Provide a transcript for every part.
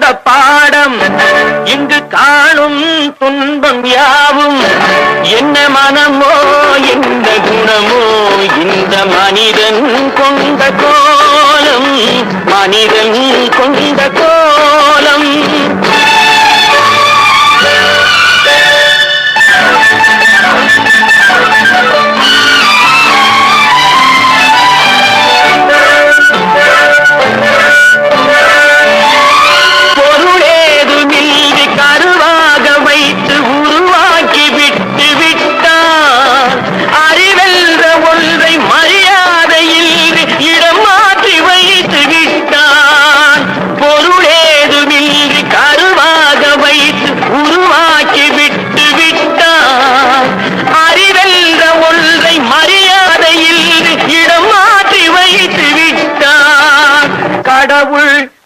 தந்த பாடம் இங்கு காணும் துன்பம் யாவும் என்ன மனமோ என்ன குணமோ இந்த மனிதன் கொண்ட கோலம் மனிதன் கொண்ட கோலம்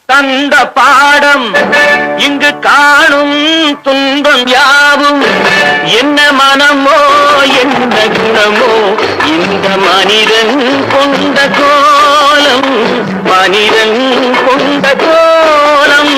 தந்த பாடம் இங்கு காணும் துன்பம் யாவும் என்ன மனமோ என்ன குணமோ இந்த மனிதன் கொண்ட கோலம் மனிதன் கொண்ட கோலம்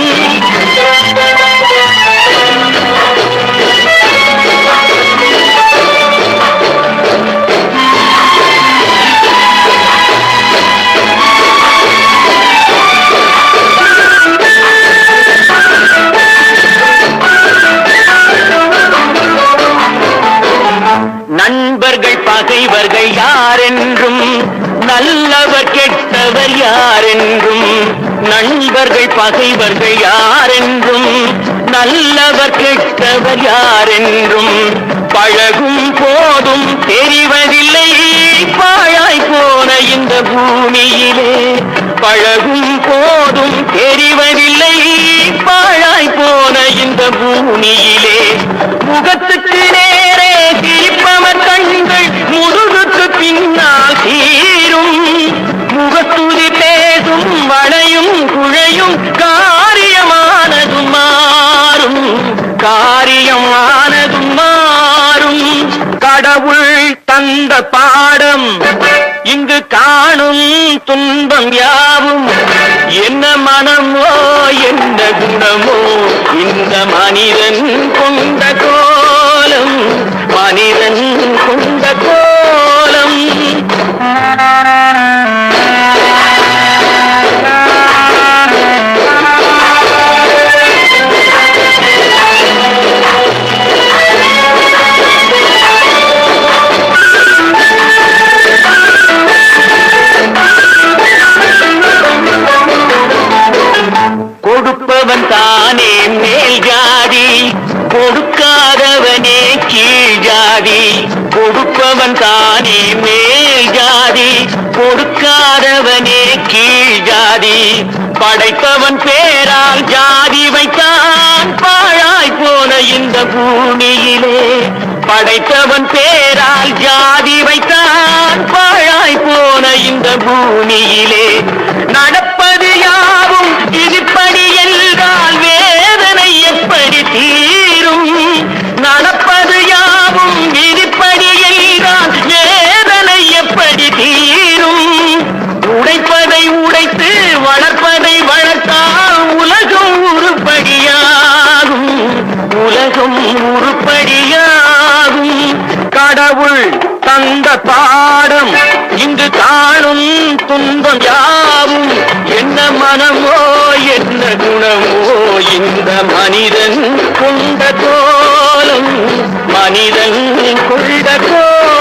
நண்பர்கள் பகைவர்கள் யாரென்றும் நல்லவர் கெட்டவர் யாரென்றும் நண்பர்கள் பகைவர்கள் யாரென்றும் நல்லவர் கெட்டவர் யாரென்றும் பழகும் போதும் தெரிவதில்லை பாழாய் போன இந்த பூமியிலே பழகும் போதும் தெரிவதில்லை பாழாய் போன இந்த பூமியிலே முகத்துக்கு நேரே சிரிப்பவர் கண்கள் முதுகுக்கு பின்னால் தீரும் முகத்துதி பேசும் வளையும் குழையும் காரியமானதும் மாறும் காரியமானதும் மாறும் கடவுள் தந்த பாடம் இங்கு காணும் துன்பம் யாவும் என்ன மனமோ என்ன குணமோ இந்த மனிதன் கொண்ட கோலம் மனிதன் கொண்ட கோலம் கொடுப்பவன் தானே மேல் ஜாதி கொடுக்காதவனே கீழ் ஜாதி கொடுப்பவன் தானே மேல் ஜாதி கொடுக்காதவனே கீழ் ஜாதி படைத்தவன் பேரால் ஜாதி வைத்தான் பாழாய் போன இந்த பூமியிலே படைத்தவன் பேரால் ஜாதி வைத்தான் பாழாய் போன இந்த பூமியிலே நடப்பது யாவும் இதுபடி என்றால் வேதனை எப்படி தீரும் நடப்பது யாவும் இதுபடி என்றால் வேதனை எப்படி தீரும் உடைப்பதை உடைத்து வளர்ப்பதை வளர்த்தால் உலகம் உருப்படியாகும் உலகம் உருப்படியாகும் கடவுள் தந்த பாடம் இங்கு காணும் துன்பம் யாவும் என்ன மனமோ என்ன குணமோ இந்த மனிதன் கொண்ட கோலம் மனிதன் கொண்ட கோலம்